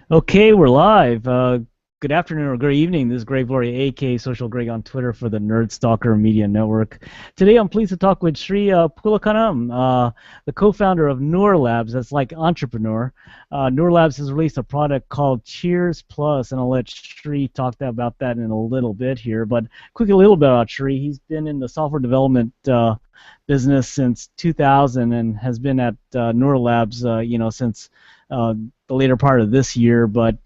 Okay, we're live. Good afternoon or good evening. This is Greg Laurie, aka Social Greg on Twitter for the Nerd Stalker Media Network. Today I'm pleased to talk with Sri Pulakanam, the co-founder of neurLABS. That's like entrepreneur. neurLABS has released a product called Cheers Plus, and I'll let Sri talk about that in a little bit here. But quickly, a little bit about Sri. He's been in the software development business since 2000 and has been at neurLABS, since the later part of this year, but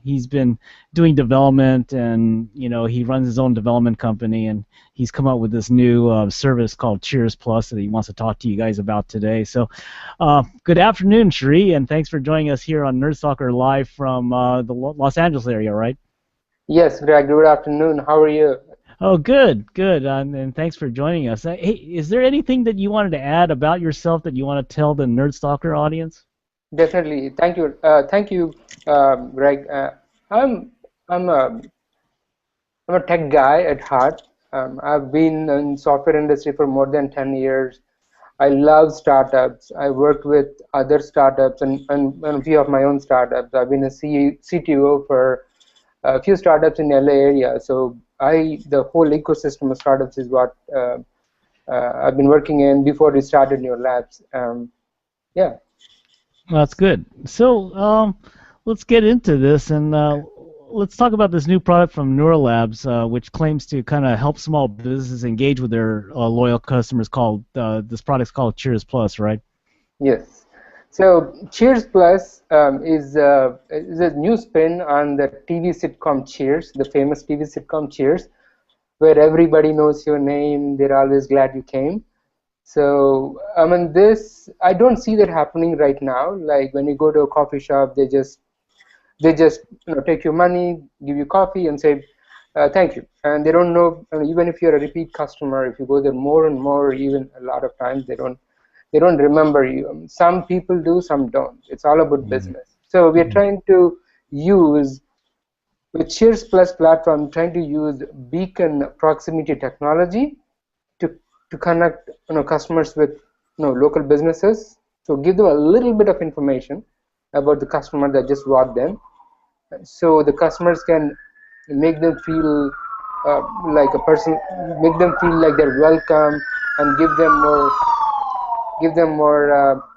he's been doing development, and he runs his own development company, and he's come up with this new service called Cheers Plus that he wants to talk to you guys about today. So good afternoon, Sri, and thanks for joining us here on Nerd Stalker live from the Los Angeles area, right? Yes, Greg, good afternoon. How are you? Oh, good, good, and thanks for joining us. Hey, is there anything that you wanted to add about yourself that you want to tell the Nerd Stalker audience? Definitely. Thank you, Greg. I'm I'm a I'm a tech guy at heart. I've been in software industry for more than 10 years. I love startups. I worked with other startups and a few of my own startups. I've been a CTO for a few startups in LA area. So the whole ecosystem of startups is what I've been working in before we started neurLABS. Yeah. Well, that's good. So let's get into this, and let's talk about this new product from neurLABS, which claims to kind of help small businesses engage with their loyal customers. This product's called Cheers Plus, right? Yes. So Cheers Plus is a new spin on the TV sitcom Cheers, the famous TV sitcom Cheers, where everybody knows your name. They're always glad you came. So I mean, I don't see that happening right now. Like when you go to a coffee shop, they just take your money, give you coffee, and say thank you. And they don't know, even if you're a repeat customer, if you go there more and more, even a lot of times they don't remember you. Some people do, some don't. It's all about Mhm. business. So we're Mhm. trying to use with Cheers Plus platform, trying to use beacon proximity technology to to connect customers with local businesses. So give them a little bit of information about the customer that just walked in, so the customers can make them feel like a person, make them feel like they're welcome, and give them more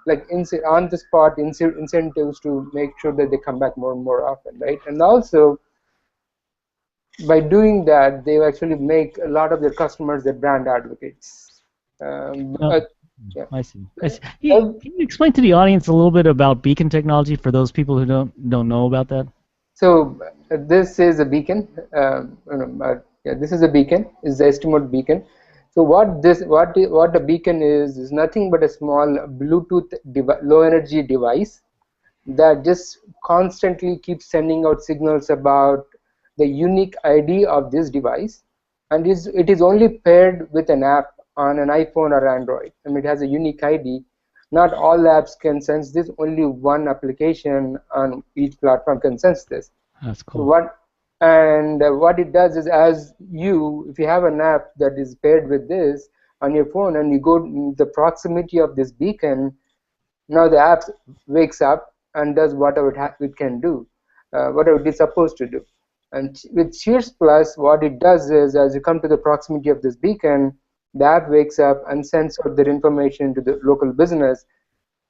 like on the spot incentives to make sure that they come back more and more often, right? And also by doing that, they actually make a lot of their customers their brand advocates. Um, Oh, uh, yeah. I see. I see. Can you explain to the audience a little bit about beacon technology for those people who don't know about that? So this is a beacon. Yeah, this is a beacon. Is the estimate beacon. So what the beacon is nothing but a small Bluetooth low energy device that just constantly keeps sending out signals about the unique ID of this device, and it is only paired with an app on an iPhone or Android. I mean, it has a unique ID. Not all apps can sense this. Only one application on each platform can sense this. That's So cool. what it does is, if you have an app that is paired with this on your phone, and you go in the proximity of this beacon, now the app wakes up and does whatever it can do, whatever it is supposed to do. And with Cheers Plus, what it does is, as you come to the proximity of this beacon, the app wakes up and sends out their information to the local business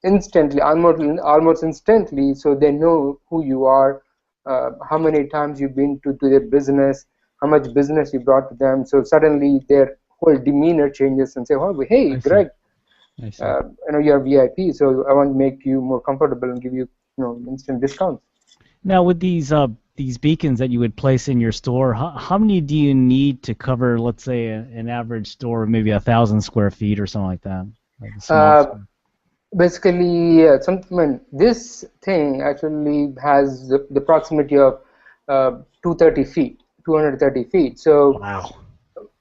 instantly, almost instantly, so they know who you are, how many times you've been to their business, how much business you brought to them. So suddenly their whole demeanor changes and say, "Oh, hey, I see. Greg, I see. you're VIP, so I want to make you more comfortable and give you, instant discounts." Now, with these beacons that you would place in your store, how many do you need to cover, let's say, an average store, maybe 1,000 square feet or something like that, like a small Uh, store? Basically, this thing actually has the proximity of 230 feet, 230 feet. So Wow.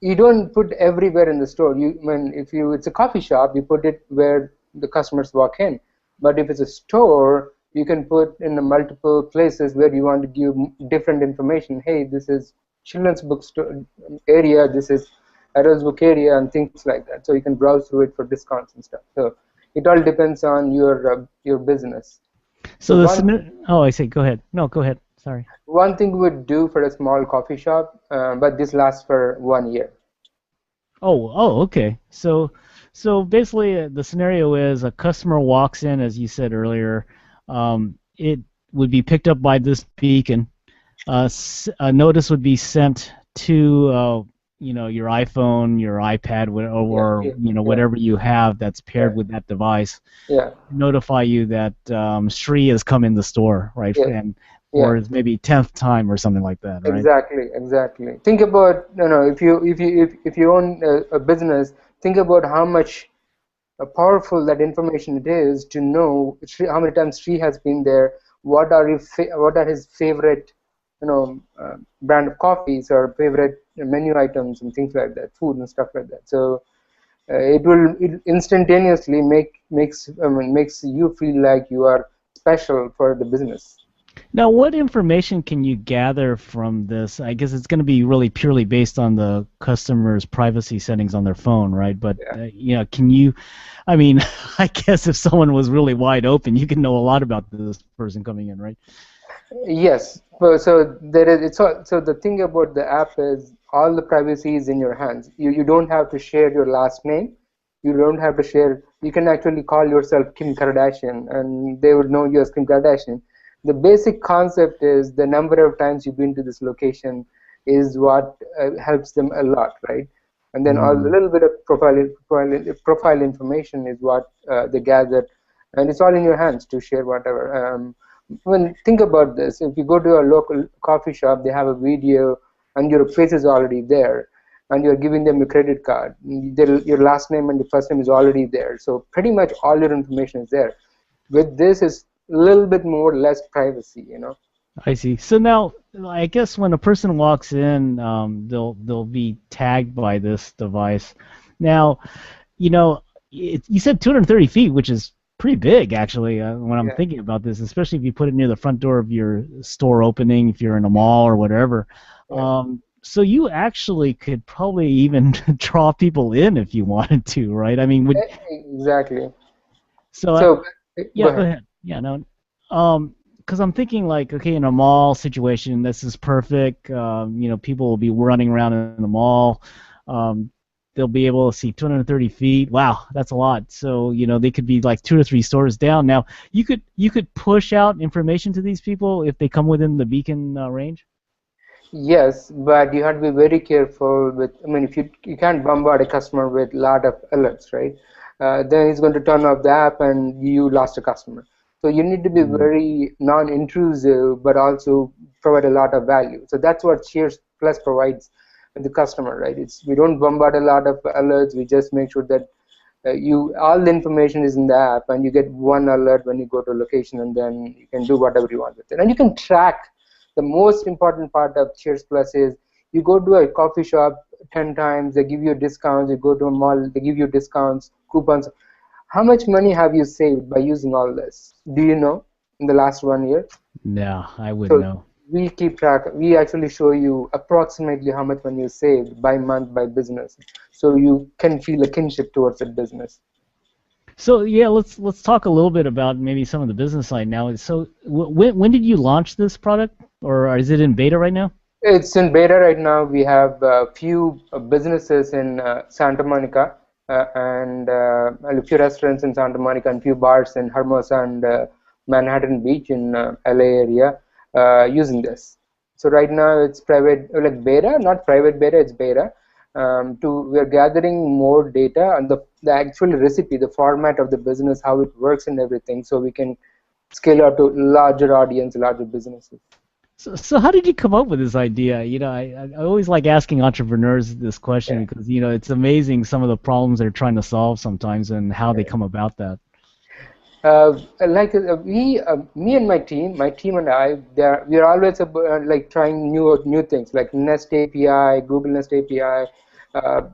you don't put everywhere in the store. If it's a coffee shop, you put it where the customers walk in. But if it's a store, you can put in the multiple places where you want to give different information. Hey, this is children's bookstore area. This is adults book area, and things like that. So you can browse through it for discounts and stuff. So it all depends on your business. So So oh, I say, go ahead. No, go ahead. Sorry. one thing we would do for a small coffee shop, but this lasts for 1 year. Okay. So basically, the scenario is a customer walks in, as you said earlier. It would be picked up by this beacon. A notice would be sent to, your iPhone, your iPad, Yeah, or yeah, yeah, whatever you have that's yeah, paired with that device. yeah, Notify you that Sri has come in the store, right? yeah, And yeah. for his maybe 10th time or something like that, right? Exactly, exactly. Think about, if you own a business, think about how much powerful that information it is to know how many times Sri has been there, what are his favorite, brand of coffees or favorite menu items and things like that, food and stuff like that. So it instantaneously makes you feel like you are special for the business. Now, what information can you gather from this? I guess it's going to be really purely based on the customer's privacy settings on their phone, right? But Yeah. can you? I mean, I guess if someone was really wide open, you can know a lot about this person coming in, right? Yes. So there is. So the thing about the app is all the privacy is in your hands. You don't have to share your last name. You don't have to share. You can actually call yourself Kim Kardashian, and they would know you as Kim Kardashian. The basic concept is the number of times you've been to this location is what helps them a lot, right? And then a Mm. little bit of profile information is what they gather, and it's all in your hands to share whatever. Well, think about this. If you go to a local coffee shop, they have a video, and your face is already there, and you're giving them your credit card. Your last name and your first name is already there. So pretty much all your information is there. With this, is a little bit more less privacy. I see. So now, I guess when a person walks in, they'll be tagged by this device. Now, you said 230 feet, which is pretty big actually. When I'm Yeah, thinking about this, especially if you put it near the front door of your store opening, if you're in a mall or whatever. yeah, So you actually could probably even draw people in if you wanted to, right? I mean, exactly. so So go yeah, go ahead. ahead. Yeah, no. Because I'm thinking like, okay, in a mall situation, this is perfect. People will be running around in the mall. Um, they'll be able to see 230 feet. Wow, that's a lot. So, they could be like 2 or 3 stores down. Now, you could push out information to these people if they come within the beacon range. Yes, but you have to be very careful with. I mean, if you can't bombard a customer with a lot of alerts, right? Then he's going to turn off the app and you lost a customer. So you need to be Mm, very non-intrusive, but also provide a lot of value. So that's what Cheers Plus provides the customer, right? We don't bombard a lot of alerts. We just make sure that you all the information is in the app, and you get one alert when you go to a location, and then you can do whatever you want with it, and you can track. The most important part of Cheers Plus is you go to a coffee shop 10 times, they give you discounts. You go to a mall, they give you discounts, coupons. How much money have you saved by using all this? Do you know, in the last 1 year? no, I wouldn't So know. we keep track. We actually show you approximately how much money you saved by month, by business, so you can feel a kinship towards that business. So yeah, let's talk a little bit about maybe some of the business side now. So when did you launch this product, or is it in beta right now? It's in beta right now. We have a few businesses in Santa Monica, and a few restaurants in Santa Monica, and few bars in Hermosa and Manhattan Beach in LA area using this. So right now it's private, like beta, not private beta, it's beta. We're gathering more data and the actual recipe, the format of the business, how it works and everything, so we can scale out to larger audience, larger businesses. So how did you come up with this idea? I always like asking entrepreneurs this Yeah. question because it's amazing some of the problems they're trying to solve sometimes and how they Yeah. come about that. Me and my team and I, we are always like trying new things like Nest API, Google Nest API,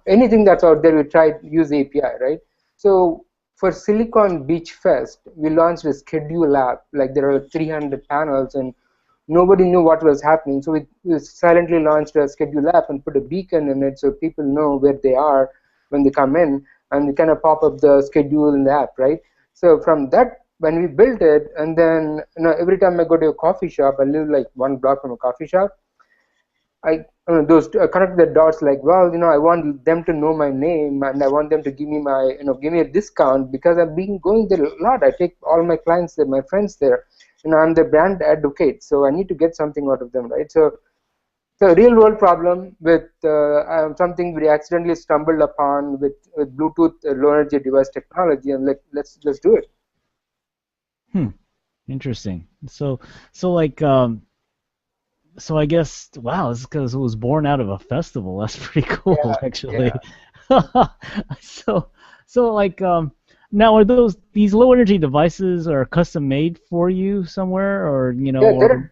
anything that's out there. We try to use API, right? So for Silicon Beach Fest, we launched a schedule app. Like there are 300 panels, and nobody knew what was happening. So we silently launched a schedule app and put a beacon in it so people know where they are when they come in, and we kind of pop up the schedule in the app, right? So from that when we built it, and then every time I go to a coffee shop, I live like 1 block from a coffee shop. I those connect the dots like, well, I want them to know my name, and I want them to give me give me a discount because I've been going there a lot. I take all my clients there, my friends there. I'm the brand advocate, so I need to get something out of them, right? So the real world problem with something we accidentally stumbled upon with Bluetooth low energy device technology, and like let's do it. Hmm. Interesting. So like so I guess wow, it's because it was born out of a festival. That's pretty cool, Yeah, actually. yeah. So so like now are these low energy devices are custom made for you somewhere or Yeah, or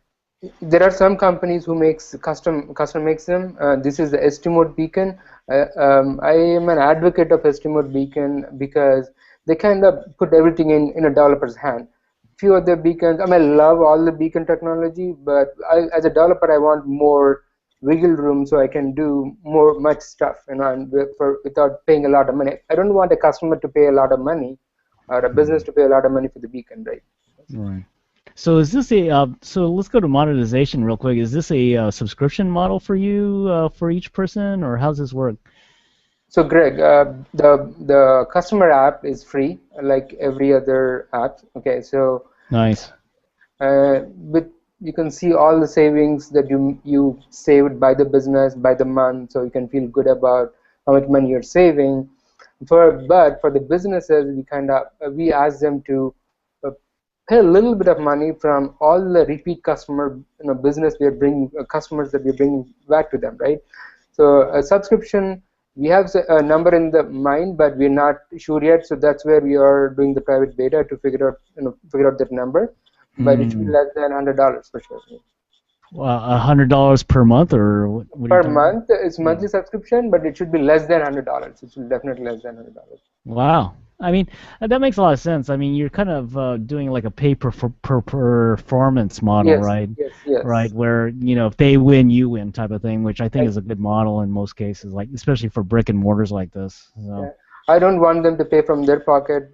there are some companies who makes custom makes them. This is the Estimate beacon. I am an advocate of Estimate beacon because they kind of put everything in a developer's hand. Few of the beacons, I mean, I love all the beacon technology, but as a developer, I want more wiggle room so I can do much stuff, and without paying a lot of money. I don't want a customer to pay a lot of money or a business to pay a lot of money for the beacon, right? right. So is this a so let's go to monetization real quick. Is this a subscription model for you for each person or how's this work? So Greg, the customer app is free, like every other app. Okay, so Nice. with you can see all the savings that you saved by the business by the month, so you can feel good about how much money you're saving. But for the businesses, we ask them to uh, pay a little bit of money from all the repeat customer business we are bringing customers that we're bringing back to them, right? So a subscription, we have a number in the mind, but we're not sure yet. So that's where we are doing the private beta to figure out that number. But it should be Hmm. less than $100 for sure. $100 per month, or what are you Per talking month, it's about? monthly subscription, but it should be less than $100. It should definitely less than $100. Wow. I mean, that makes a lot of sense. I mean, you're kind of doing like a pay per performance model, Yes, right? yes, Right, yes. where if they win, you win type of thing, which I think I, is a good model in most cases, like especially for brick and mortars like this. yeah. So, I don't want them to pay from their pocket,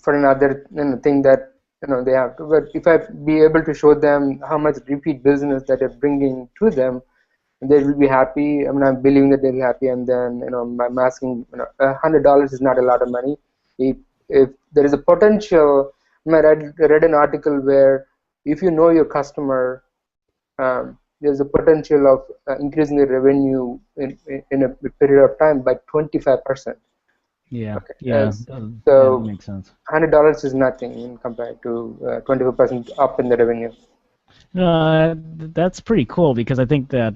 for another thing that they have to. But if I be able to show them how much repeat business that they're bringing to them, they will be happy. I mean, I'm believing that they'll be happy, and then I'm asking. $100 is not a lot of money. If there is a potential, I read an article where if you know your customer, there's a potential of increasing the revenue in a period of time by 25%. yeah, Okay, yeah, yeah, that so makes sense. $100 is nothing in compared to 25% up in the revenue. That's pretty cool because I think that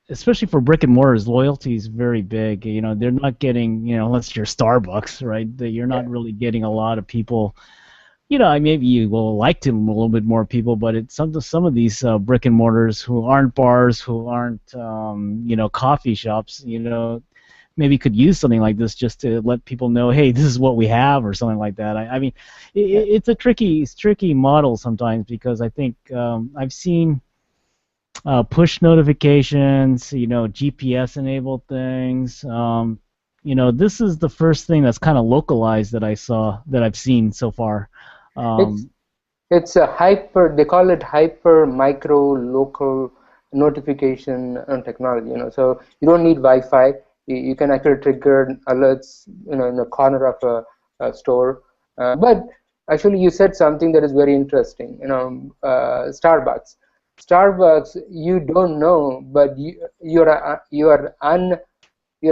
especially for brick and mortars, loyalty is very big. They're not getting, unless you're Starbucks, right? That you're Yeah, not really getting a lot of people. Maybe you will like to a little bit more people, but it's some of these brick and mortars who aren't bars, who aren't coffee shops, maybe could use something like this just to let people know, hey, this is what we have or something like that. I mean, yeah. it's a tricky model sometimes because I think I've seen push notifications, GPS enabled things. This is the first thing that's kind of localized that I've seen so far. It's Um, it's a hyper. They call it hyper micro local notification technology. So you don't need Wi-Fi. You can actually trigger alerts, in the corner of a store. But actually, you said something that is very interesting. Starbucks. Starbucks, you don't know, but you're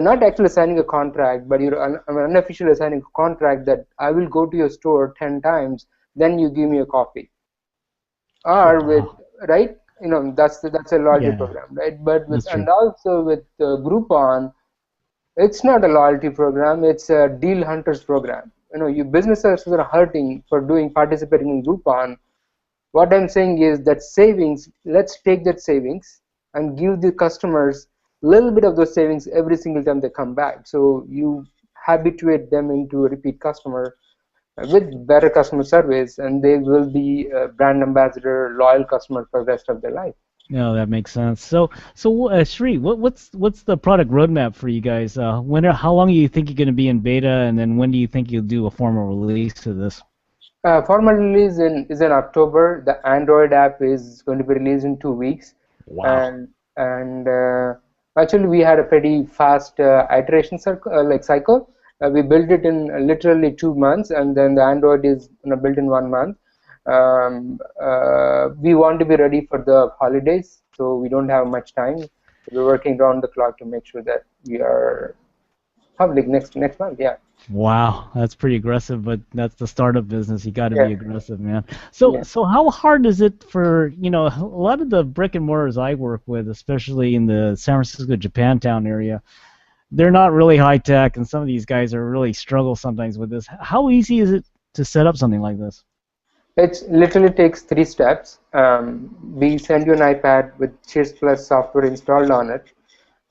not actually signing a contract, but I'm unofficially signing a contract that I will go to your store 10 times, then you give me a coffee. oh, Or with, wow. right? That's a loyalty Yeah, program, right? But that's true. and also with Groupon, it's not a loyalty program, it's a deal hunters program. You businesses are hurting for participating in Groupon. What I'm saying is that savings, let's take that savings and give the customers a little bit of those savings every single time they come back. So you habituate them into a repeat customer with better customer service, and they will be a brand ambassador, loyal customer for the rest of their life. No, that makes sense. So, Sri, what's the product roadmap for you guys? How long do you think you're going to be in beta, and then when do you think you'll do a formal release of this? Formal release is in October. The Android app is going to be released in 2 weeks, Wow. and actually we had a pretty fast iteration cycle. We built it in literally 2 months, and then the Android is built in 1 month. We want to be ready for the holidays, so we don't have much time. We're working around the clock to make sure that we are public next month. Yeah, Wow, that's pretty aggressive, but that's the startup business. You got to yeah, be aggressive, man. So, yeah. so how hard is it for, a lot of the brick and mortars I work with, especially in the San Francisco, Japantown area, they're not really high tech, and some of these guys are really struggle sometimes with this. How easy is it to set up something like this? It literally takes 3 steps. We send you an iPad with Cheers Plus software installed on it.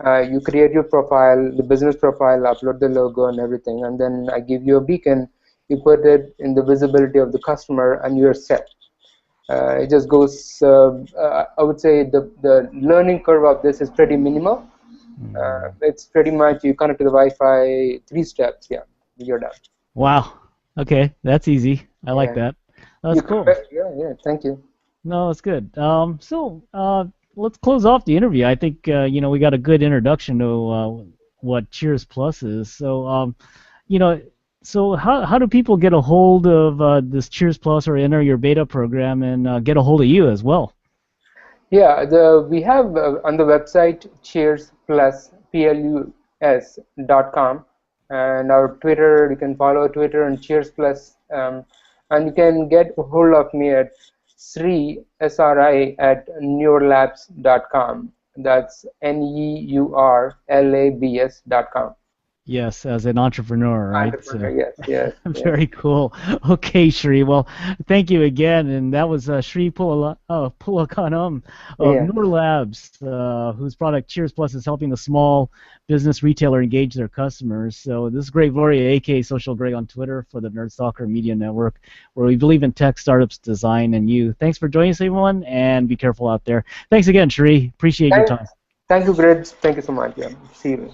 You create your profile, the business profile, upload the logo and everything, and then I give you a beacon. You put it in the visibility of the customer, and you're set. It just goes. I would say the learning curve of this is pretty minimal. Hmm. It's pretty much you connect to the Wi-Fi, 3 steps. Yeah, you're done. Wow. Okay, that's easy. I like Yeah, that. That's you cool. compare. Yeah, yeah. Thank you. No, that's good. Let's close off the interview. I think we got a good introduction to what Cheers Plus is. You know, so how do people get a hold of this Cheers Plus or enter your beta program and get a hold of you as well? Yeah, we have on the website Cheers Plus plus.com, and our Twitter. You can follow Twitter and Cheers Plus, and you can get a hold of me at Sri at neurLABS.com. That's neurlabs.com. Yes, as an entrepreneur, right? Entrepreneur, yes, yes, yes, Very cool. Okay, Shri. Well, thank you again. And that was Shri Pulakanam of yeah. neurLABS, whose product Cheers Plus is helping the small business retailer engage their customers. So this is Greg Gloria, aka Social Greg on Twitter for the Nerd Stalker Media Network, where we believe in tech, startups, design, and you. Thanks for joining us, everyone, and be careful out there. Thanks again, Shri. Appreciate your Thank, time. thank you, Greg. Thank you so much. Yeah. See you.